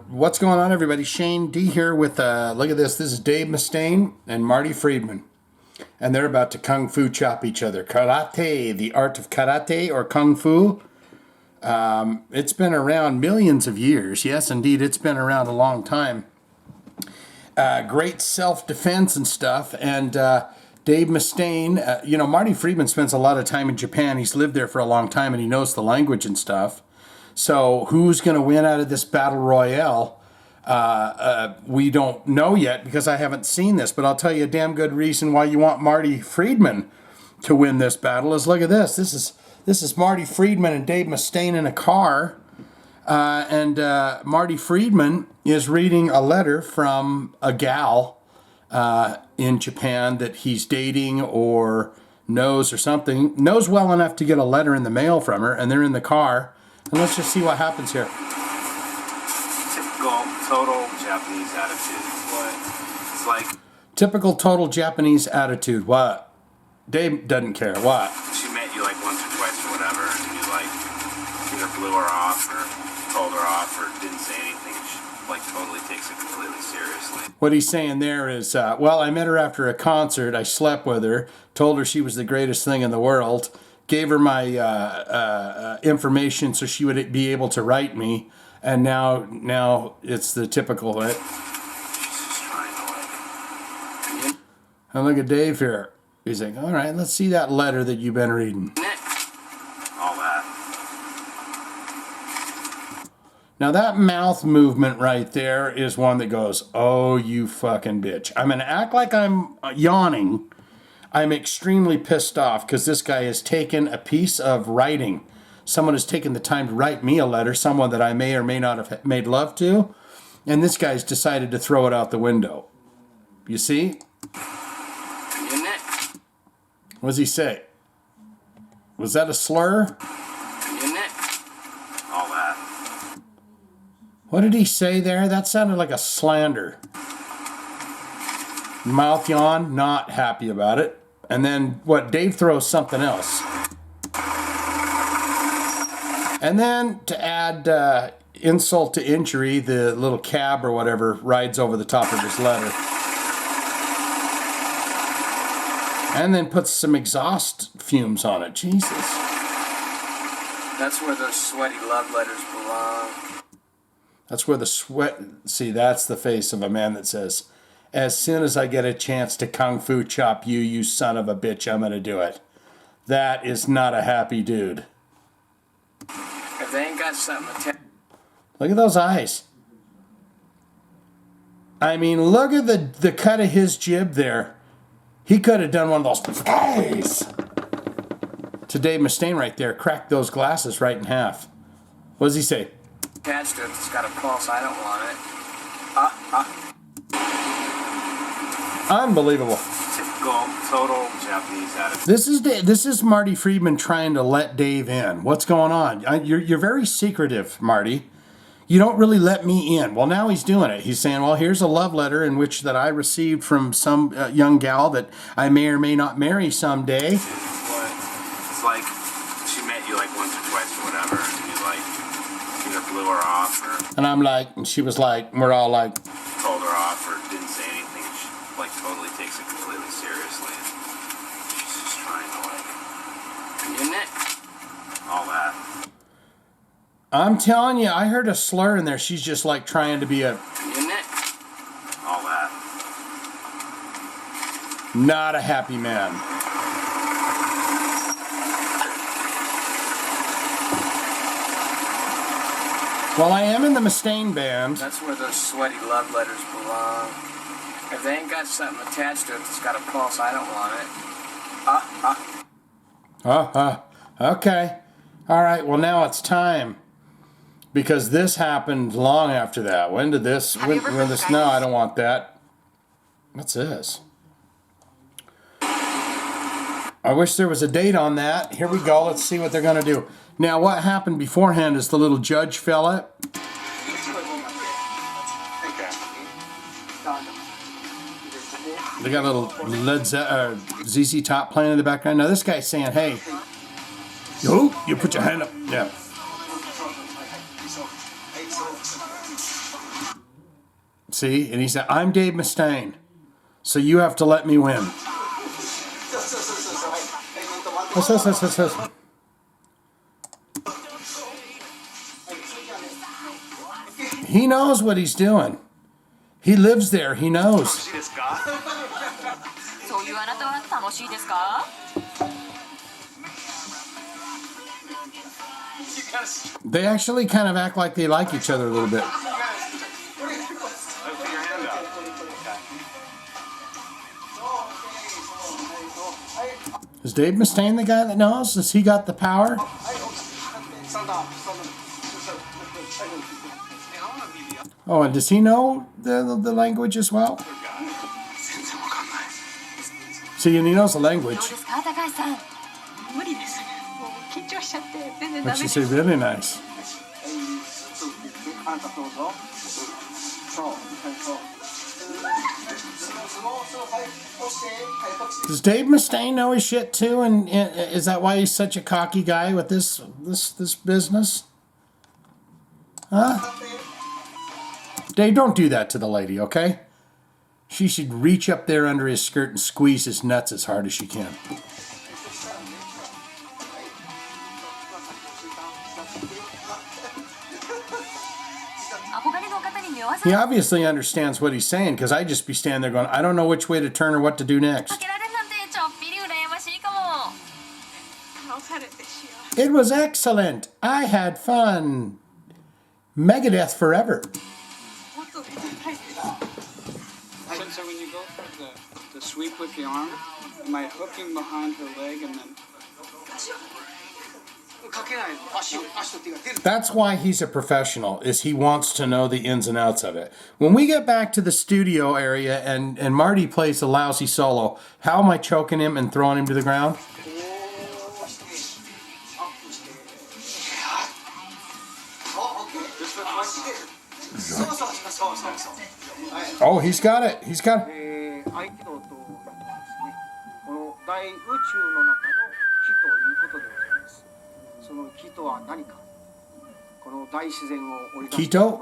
What's going on, everybody? Shane D here with, look at this. This is Dave Mustaine and Marty Friedman. And they're about to Kung Fu chop each other. Karate, the art of karate or Kung Fu. It's been around millions of years. Yes, indeed, it's been around a long time. Great self-defense and stuff. And Dave Mustaine, you know, Marty Friedman spends a lot of time in Japan. He's lived there for a long time and he knows the language and stuff. So who's going to win out of this battle royale? We don't know yet because I haven't seen this, but I'll tell you a damn good reason why you want Marty Friedman to win this battle is look at this. This is Marty Friedman and Dave Mustaine in a car. And Marty Friedman is reading a letter from a gal in Japan that he's dating or knows or something. Knows well enough to get a letter in the mail from her, and they're in the car. And let's just see what happens here. Typical total Japanese attitude. What? It's like... Typical total Japanese attitude. What? Dave doesn't care. What? She met you like once or twice or whatever, and you like either blew her off or told her off or didn't say anything. She like totally takes it completely seriously. What he's saying there is, well, I met her after a concert. I slept with her. Told her she was the greatest thing in the world. Gave her my information so she would be able to write me, and now it's the typical. And look at Dave here. He's like, all right, let's see that letter that you've been reading. All that. Now that mouth movement right there is one that goes, oh, you fucking bitch. I'm going to act like I'm yawning. I'm extremely pissed off because this guy has taken a piece of writing. Someone has taken the time to write me a letter, someone that I may or may not have made love to, and this guy's decided to throw it out the window. You see? What does he say? Was that a slur? All that. What did he say there? That sounded like a slander. Mouth yawn, not happy about it. And then, what, Dave throws something else. And then, to add insult to injury, the little cab or whatever rides over the top of his letter. And then puts some exhaust fumes on it. Jesus. That's where those sweaty love letters belong. That's where the sweat... See, that's the face of a man that says... As soon as I get a chance to Kung Fu chop you, you son of a bitch, I'm going to do it. That is not a happy dude. If they ain't got something to Look at those eyes. I mean, look at the cut of his jib there. He could have done one of those eyes. To Dave Mustaine right there, cracked those glasses right in half. What does he say? attach to it, it's got a pulse, I don't want it. Unbelievable. Typical, total Japanese attitude. This is Marty Friedman trying to let Dave in. What's going on? You're very secretive, Marty. You don't really let me in. Well, now he's doing it. He's saying, well, here's a love letter in which that I received from some young gal that I may or may not marry someday. It's like she met you like once or twice or whatever, and you like either blew her off or... And I'm like, and she was like, we're all like... told her off or didn't say anything. She like totally takes it completely seriously. She's just trying to like... Isn't it? all that. I'm telling you, I heard a slur in there. She's just like trying to be a... Isn't it? all that. not a happy man. Well, I am in the Mustaine band. That's where those sweaty love letters belong. If they ain't got something attached to it that's got a pulse, I don't want it. Okay. All right, well, now it's time. Because this happened long after that. When did this... When this? No, I don't want that. What's this? I wish there was a date on that. Here we go. Let's see what they're going to do. Now, what happened beforehand is the little judge fella... They got a little ZZ Top playing in the background. Now, this guy's saying, hey, Oh, you put your hand up. Yeah. See, and he said, I'm Dave Mustaine, so you have to let me win. He knows what he's doing. He lives there. He knows. They actually kind of act like they like each other a little bit. Is Dave Mustaine the guy that knows? Has he got the power? Oh, and does he know the language as well? See, and he knows the language. But she said, really nice. Does Dave Mustaine know his shit too? And is that why he's such a cocky guy with this business? Huh? Dave, don't do that to the lady, okay? She should reach up there under his skirt and squeeze his nuts as hard as she can. He obviously understands what he's saying, because I'd just be standing there going, I don't know which way to turn or what to do next. It was excellent. I had fun. Megadeth forever. So when you go for the sweep with the arm, am I hooking behind her leg and then... That's why he's a professional, is he wants to know the ins and outs of it. When we get back to the studio area and Marty plays a lousy solo, how am I choking him and throwing him to the ground? Oh, he's got it. He's got it. Keto?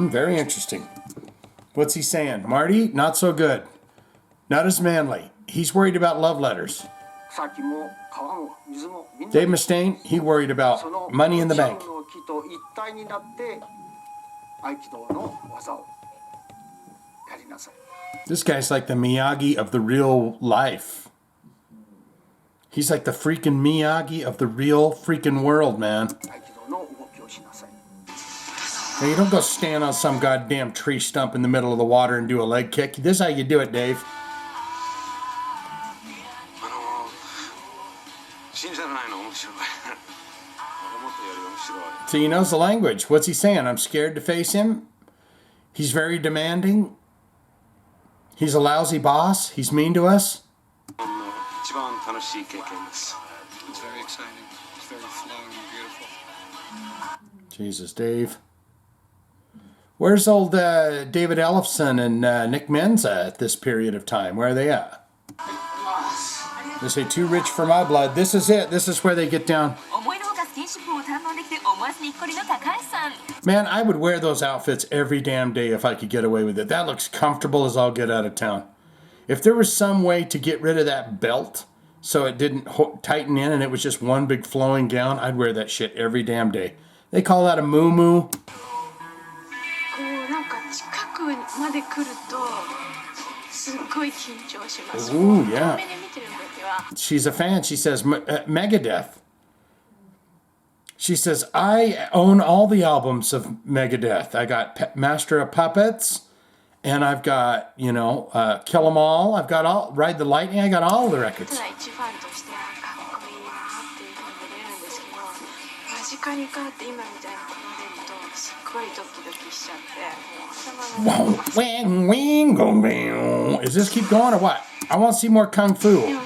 Very interesting. What's he saying? Marty, not so good. Not as manly. He's worried about love letters. Dave Mustaine, he worried about money in the bank. This guy's like the Miyagi of the real life. He's like the freaking Miyagi of the real freaking world, man. Now, you don't go stand on some goddamn tree stump in the middle of the water and do a leg kick. This is how you do it, Dave. So he knows the language. What's he saying? I'm scared to face him. He's very demanding. He's a lousy boss. He's mean to us. It's very exciting. It's very flowing and beautiful. Jesus, Dave. Where's old David Ellefson and Nick Menza at this period of time? Where are they at? They say, too rich for my blood. This is it. This is where they get down. Man, I would wear those outfits every damn day if I could get away with it. That looks comfortable as all get out of town. If there was some way to get rid of that belt so it didn't tighten in and it was just one big flowing gown, I'd wear that shit every damn day. They call that a moo-moo. Ooh, yeah. She's a fan. She says, Megadeth. She says, I own all the albums of Megadeth. I got Master of Puppets, and I've got, Kill 'Em All. I've got all, Ride the Lightning. I got all the records. Is this keep going or what? I want to see more Kung Fu.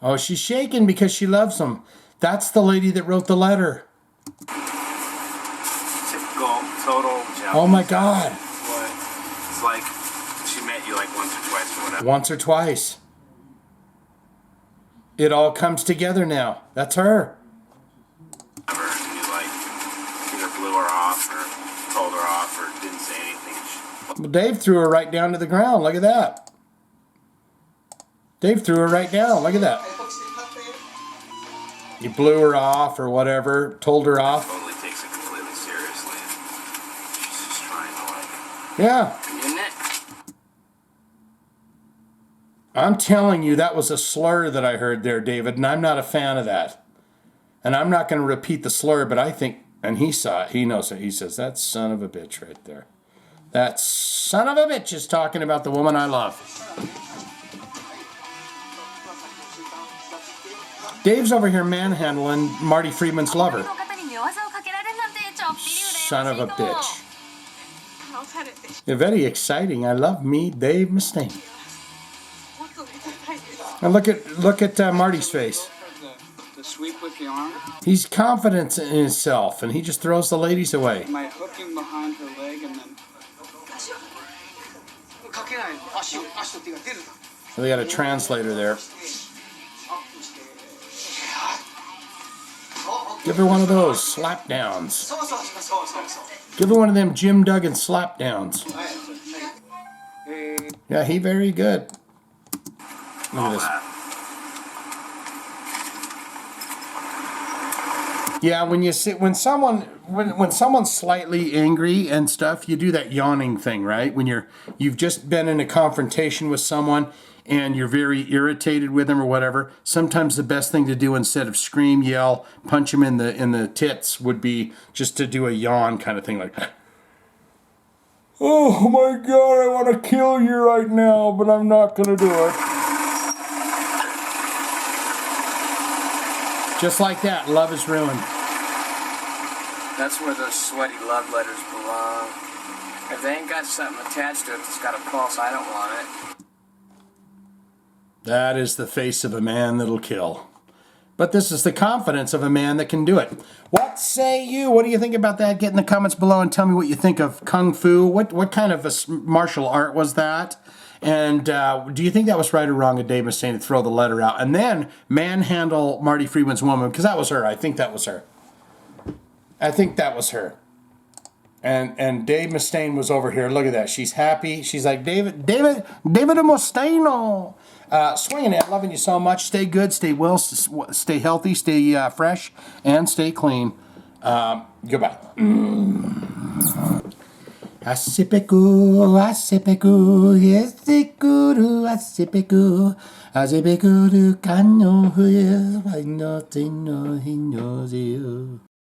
Oh, she's shaking because she loves him. That's the lady that wrote the letter. Typical total jump. Oh my God. What? It's like she met you like once or twice or whatever. Once or twice. It all comes together now. That's her. And you like either blew her off or told her off or didn't say anything. Well, Dave threw her right down to the ground. Look at that. Dave threw her right down. Look at that. You blew her off or whatever, told her off. Totally takes it completely seriously. She's just trying to like. Yeah. Isn't it? I'm telling you, that was a slur that I heard there, David, and I'm not a fan of that. And I'm not going to repeat the slur, but I think, and he saw it, he knows it. He says, that son of a bitch right there. That son of a bitch is talking about the woman I love. Dave's over here manhandling Marty Friedman's lover. Son of a bitch. Yeah, very exciting. I love me, Dave Mustaine. And look at Marty's face. The sweep with the arm. He's confident in himself, and he just throws the ladies away. Am I hooking behind her leg and then? They got a translator there. Give her one of those slap downs. Give her one of them Jim Duggan slap downs. Yeah, he very good. Look at this. Yeah, when someone's slightly angry and stuff, you do that yawning thing, right? When you've just been in a confrontation with someone and you're very irritated with them or whatever, sometimes the best thing to do instead of scream, yell, punch him in the tits would be just to do a yawn kind of thing, like, oh my God, I want to kill you right now, but I'm not going to do it. Just like that, love is ruined. That's where those sweaty love letters belong. If they ain't got something attached to it that's got a pulse, I don't want it. That is the face of a man that'll kill. But this is the confidence of a man that can do it. What say you? What do you think about that? Get in the comments below and tell me what you think of Kung Fu. What kind of a martial art was that? And do you think that was right or wrong of Dave Mustaine to throw the letter out and then manhandle Marty Friedman's woman? Because that was her. I think that was her. I think that was her. And Dave Mustaine was over here. Look at that. She's happy. She's like, David Mustaine. Swinging it. Loving you so much. Stay good. Stay well. Stay healthy. Stay fresh. And stay clean. Goodbye. Asipeku, asipeku, kanyo huye, no